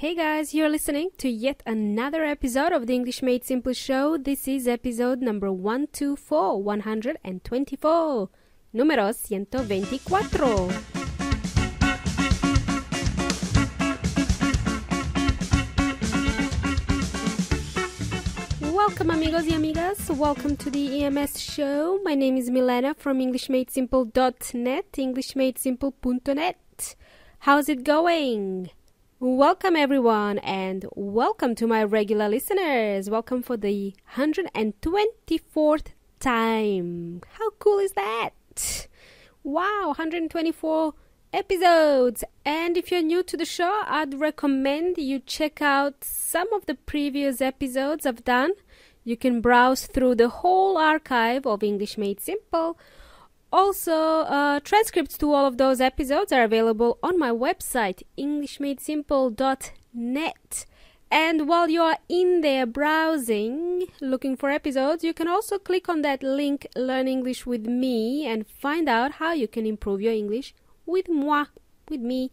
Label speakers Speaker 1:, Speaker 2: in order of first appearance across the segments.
Speaker 1: Hey guys, you're listening to yet another episode of the English Made Simple show. This is episode number 124, 124, número 124. Welcome amigos y amigas, welcome to the EMS show. My name is Milena from EnglishMadeSimple.net, EnglishMadeSimple.net. How's it going? Welcome everyone and welcome to my regular listeners. Welcome for the 124th time. How cool is that? Wow, 124 episodes. And if you're new to the show, I'd recommend you check out some of the previous episodes I've done. You can browse through the whole archive of English Made Simple. Also, transcripts to all of those episodes are available on my website, EnglishMadeSimple.net. And while you are in there browsing, looking for episodes, you can also click on that link, Learn English with Me, and find out how you can improve your English with moi, with me.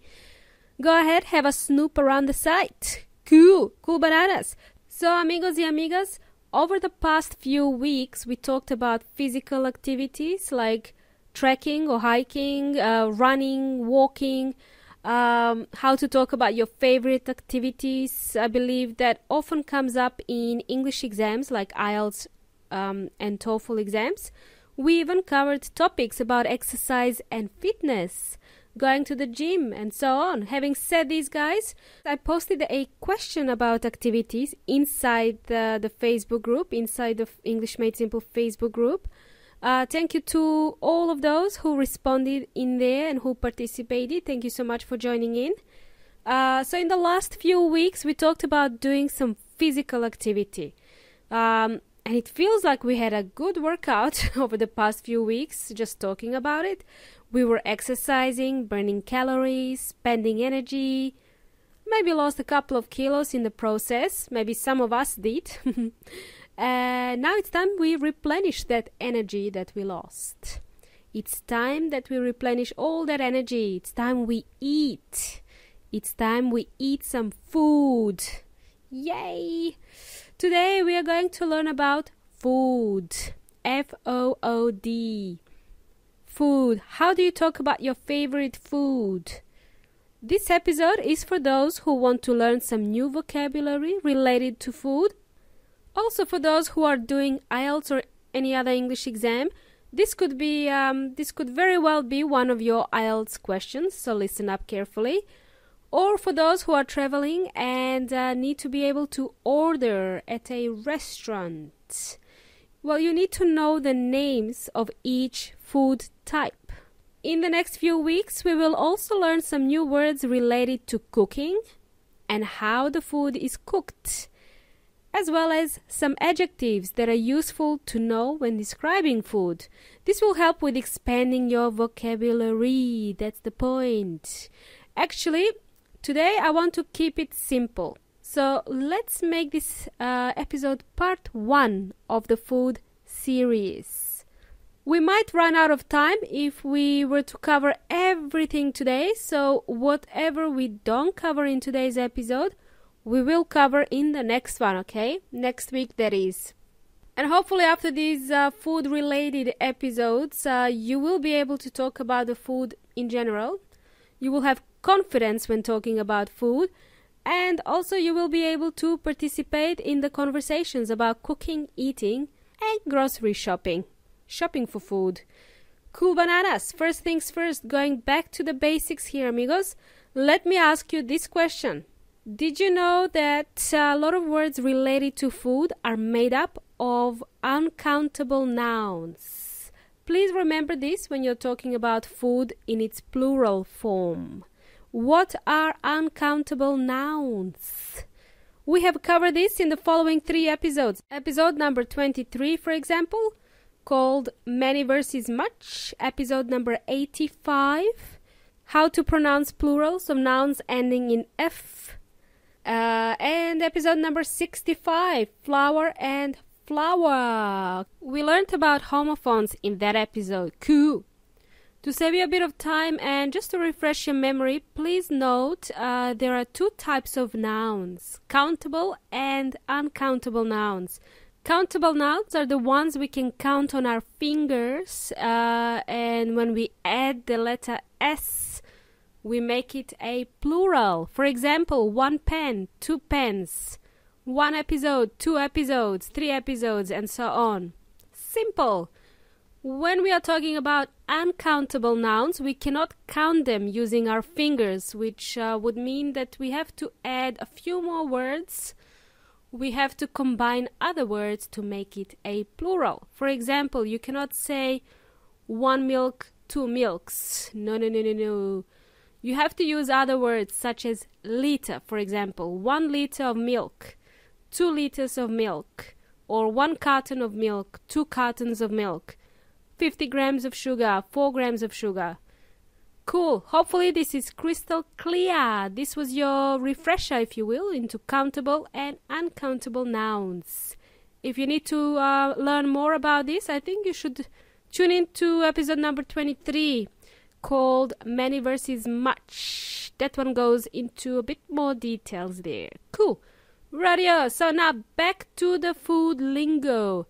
Speaker 1: Go ahead, have a snoop around the site. Cool bananas. So, amigos y amigas, over the past few weeks, we talked about physical activities like trekking or hiking, running, walking, how to talk about your favorite activities. I believe that often comes up in English exams like IELTS and TOEFL exams. We even covered topics about exercise and fitness, going to the gym and so on. Having said these, guys, I posted a question about activities inside the Facebook group, inside the English Made Simple Facebook group. Thank you to all of those who responded in there and who participated. Thank you so much for joining in. So in the last few weeks, we talked about doing some physical activity. And it feels like we had a good workout over the past few weeks, just talking about it. We were exercising, burning calories, spending energy, maybe lost a couple of kilos in the process. Maybe some of us did. And now it's time we replenish that energy that we lost. It's time that we replenish all that energy. It's time we eat. It's time we eat some food. Yay! Today we are going to learn about food. F-O-O-D. Food. How do you talk about your favorite food? This episode is for those who want to learn some new vocabulary related to food. Also, for those who are doing IELTS or any other English exam, this could very well be one of your IELTS questions, so listen up carefully. Or for those who are traveling and need to be able to order at a restaurant. Well, you need to know the names of each food type. In the next few weeks, we will also learn some new words related to cooking and how the food is cooked, as well as some adjectives that are useful to know when describing food. This will help with expanding your vocabulary. That's the point. Actually, today I want to keep it simple. So let's make this episode part 1 of the food series. We might run out of time if we were to cover everything today. So whatever we don't cover in today's episode, we will cover in the next one, okay? Next week, that is. And hopefully after these food-related episodes, you will be able to talk about the food in general. You will have confidence when talking about food. And also you will be able to participate in the conversations about cooking, eating, and grocery shopping. Shopping for food. Cool bananas. First things first, going back to the basics here, amigos. Let me ask you this question. Did you know that a lot of words related to food are made up of uncountable nouns? Please remember this when you're talking about food in its plural form. What are uncountable nouns? We have covered this in the following 3 episodes. Episode number 23, for example, called Many versus Much. Episode number 85, How to pronounce plurals of nouns ending in F. And episode number 65, Flower and Flower. We learned about homophones in that episode. Cool. To save you a bit of time and just to refresh your memory, please note there are two types of nouns, countable and uncountable nouns. Countable nouns are the ones we can count on our fingers, and when we add the letter S, we make it a plural. For example, 1 pen, 2 pens, 1 episode, 2 episodes, 3 episodes, and so on. Simple. When we are talking about uncountable nouns, we cannot count them using our fingers, which would mean that we have to add a few more words. We have to combine other words to make it a plural. For example, you cannot say 1 milk, 2 milks. No. You have to use other words such as liter, for example. 1 liter of milk, 2 liters of milk, or 1 carton of milk, 2 cartons of milk. 50 grams of sugar, 4 grams of sugar. Cool. Hopefully this is crystal clear. This was your refresher, if you will, into countable and uncountable nouns. If you need to learn more about this, I think you should tune in to episode number 23 called Many versus Much. That one goes into a bit more details there. Cool. Radio. So now back to the food lingo.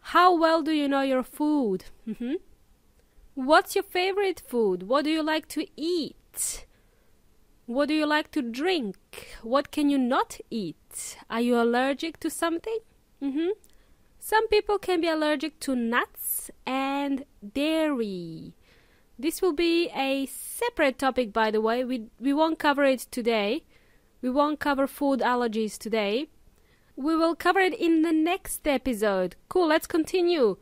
Speaker 1: How well do you know your food? What's your favorite food? What do you like to eat? What do you like to drink? What can you not eat? Are you allergic to something? Some people can be allergic to nuts and dairy. This will be a separate topic, by the way. We won't cover it today. We won't cover food allergies today. We will cover it in the next episode. Cool, let's continue.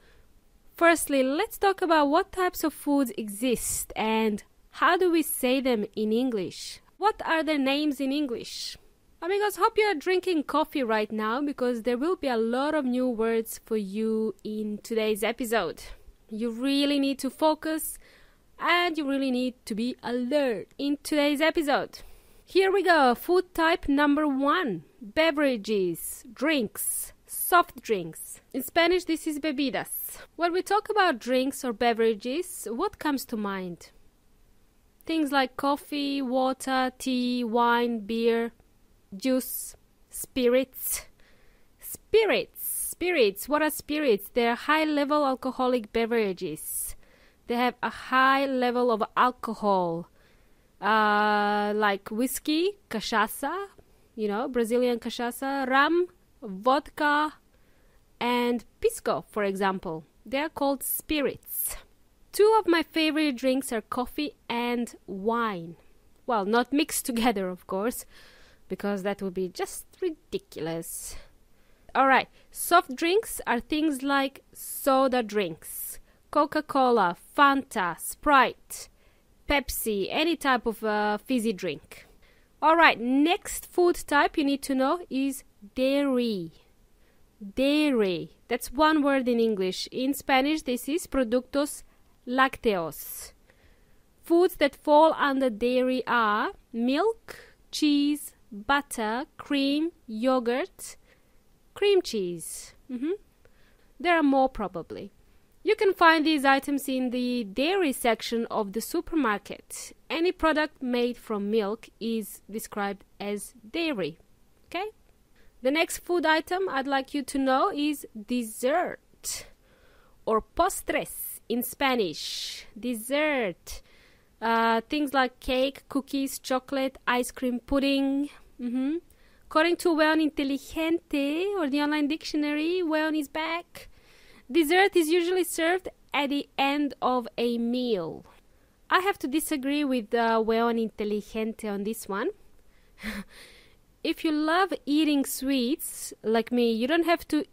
Speaker 1: Firstly, let's talk about what types of foods exist and how do we say them in English. What are their names in English? Amigos, hope you are drinking coffee right now because there will be a lot of new words for you in today's episode. You really need to focus and you really need to be alert in today's episode. Here we go. Food type number 1. Beverages, drinks, soft drinks. In Spanish, this is bebidas. When we talk about drinks or beverages, what comes to mind? Things like coffee, water, tea, wine, beer, juice, spirits. Spirits. What are spirits? They are high-level alcoholic beverages. They have a high level of alcohol. Like whiskey, cachaça, Brazilian cachaça, rum, vodka, and pisco, for example. They are called spirits. 2 of my favorite drinks are coffee and wine. Well, not mixed together, of course, because that would be just ridiculous. Alright, soft drinks are things like soda drinks, Coca-Cola, Fanta, Sprite, Pepsi, any type of fizzy drink. Alright, next food type you need to know is dairy. Dairy. That's one word in English. In Spanish, this is productos lácteos. Foods that fall under dairy are milk, cheese, butter, cream, yogurt, cream cheese. There are more probably. You can find these items in the dairy section of the supermarket. Any product made from milk is described as dairy. Okay? The next food item I'd like you to know is dessert or postres in Spanish. Dessert. Things like cake, cookies, chocolate, ice cream, pudding. According to Weon Inteligente or the online dictionary, Weon is back. Dessert is usually served at the end of a meal. I have to disagree with Weon Inteligente on this one. If you love eating sweets, like me, you don't have to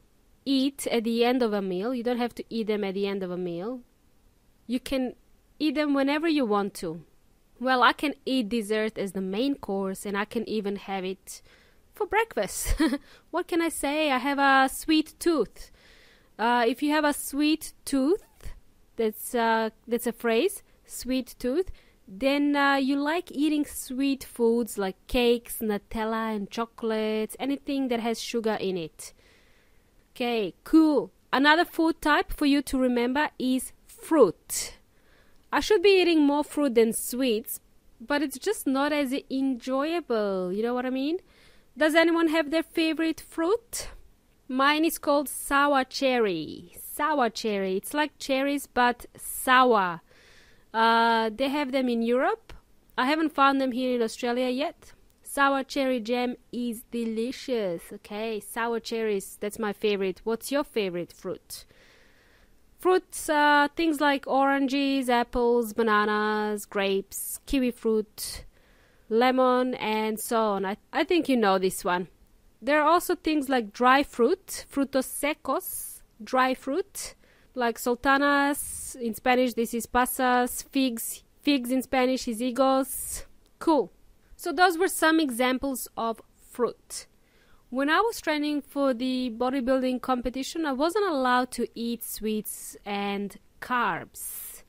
Speaker 1: eat at the end of a meal. You don't have to eat them at the end of a meal. You can eat them whenever you want to. Well, I can eat dessert as the main course, and I can even have it for breakfast. What can I say? I have a sweet tooth. If you have a sweet tooth, that's a phrase, sweet tooth, then you like eating sweet foods like cakes, Nutella and chocolates, anything that has sugar in it. Okay, cool. Another food type for you to remember is fruit. I should be eating more fruit than sweets, but it's just not as enjoyable. You know what I mean? Does anyone have their favorite fruit? Mine is called sour cherry. Sour cherry. It's like cherries, but sour. They have them in Europe. I haven't found them here in Australia yet. Sour cherry jam is delicious. Okay, sour cherries, that's my favorite. What's your favorite fruit? Fruits, things like oranges, apples, bananas, grapes, kiwi fruit, lemon, and so on. I think you know this one. There are also things like dry fruit, frutos secos, dry fruit, like sultanas. In Spanish, this is pasas, figs. Figs in Spanish is higos. Cool. So those were some examples of fruit. When I was training for the bodybuilding competition, I wasn't allowed to eat sweets and carbs.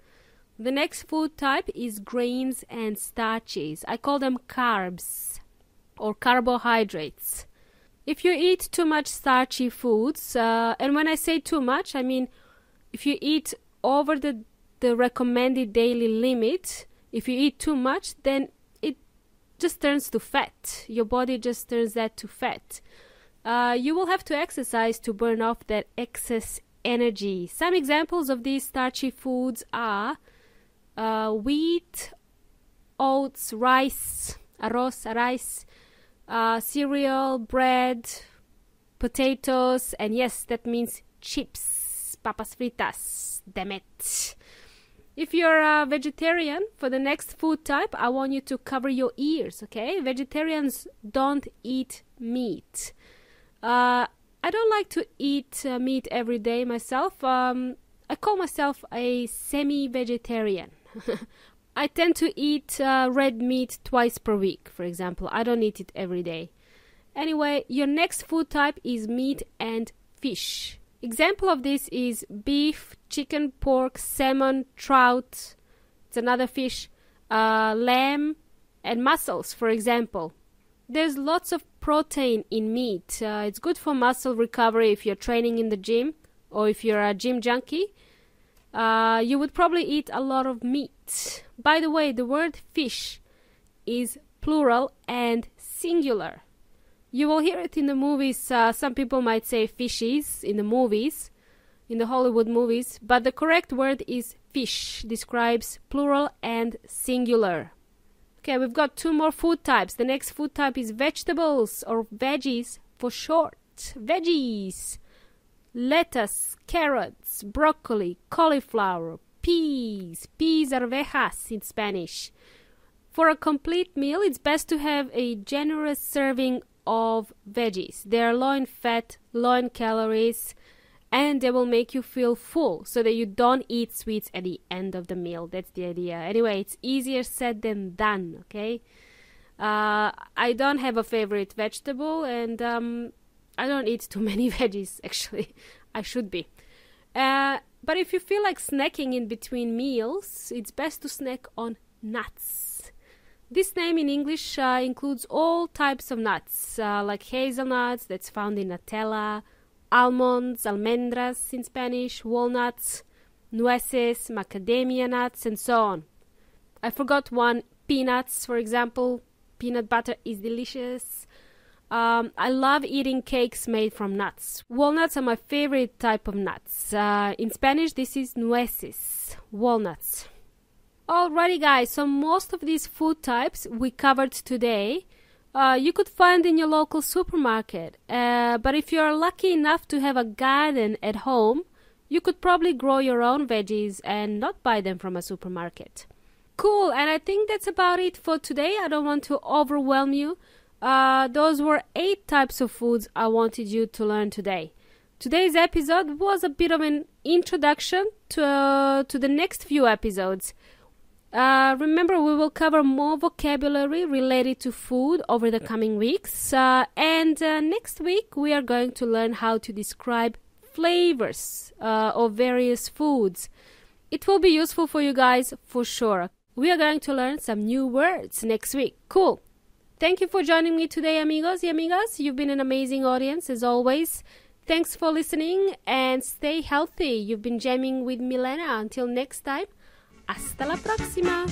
Speaker 1: The next food type is grains and starches. I call them carbs or carbohydrates. If you eat too much starchy foods, and when I say too much, I mean if you eat over the recommended daily limit, if you eat too much, then it just turns to fat. Your body just turns that to fat. You will have to exercise to burn off that excess energy. Some examples of these starchy foods are wheat, oats, rice, arroz, rice, cereal, bread, potatoes, and yes, that means chips, papas fritas, damn it. If you're a vegetarian, for the next food type, I want you to cover your ears, okay? Vegetarians don't eat meat. I don't like to eat meat every day myself. I call myself a semi-vegetarian. I tend to eat red meat twice per week, for example. I don't eat it every day. Anyway, your next food type is meat and fish. Example of this is beef, chicken, pork, salmon, trout, it's another fish, lamb, and mussels, for example. There's lots of protein in meat. It's good for muscle recovery if you're training in the gym or if you're a gym junkie. You would probably eat a lot of meat. By the way, the word fish is plural and singular. You will hear it in the movies. Some people might say fishies in the movies, in the Hollywood movies, but the correct word is fish. Describes plural and singular. Okay, we've got two more food types. The next food type is vegetables or veggies for short. Veggies. Lettuce, carrots, broccoli, cauliflower, peas. Peas arvejas in Spanish. For a complete meal, it's best to have a generous serving of veggies. They are low in fat, low in calories, and they will make you feel full so that you don't eat sweets at the end of the meal. That's the idea. Anyway, it's easier said than done, okay? I don't have a favorite vegetable, and I don't eat too many veggies, actually. I should be. But if you feel like snacking in between meals, it's best to snack on nuts. This name in English includes all types of nuts, like hazelnuts, that's found in Nutella, almonds, almendras in Spanish, walnuts, nueces, macadamia nuts, and so on. I forgot one, peanuts, for example. Peanut butter is delicious. I love eating cakes made from nuts. Walnuts are my favorite type of nuts. In Spanish, this is nueces, walnuts. Alrighty guys, so most of these food types we covered today, you could find in your local supermarket. But if you're lucky enough to have a garden at home, you could probably grow your own veggies and not buy them from a supermarket. Cool, and I think that's about it for today. I don't want to overwhelm you. Those were 8 types of foods I wanted you to learn today. Today's episode was a bit of an introduction to the next few episodes. Remember, we will cover more vocabulary related to food over the coming weeks. And next week, we are going to learn how to describe flavors of various foods. It will be useful for you guys for sure. We are going to learn some new words next week. Cool. Thank you for joining me today, amigos y amigas. You've been an amazing audience as always. Thanks for listening and stay healthy. You've been jamming with Milena. Until next time, Hasta la próxima!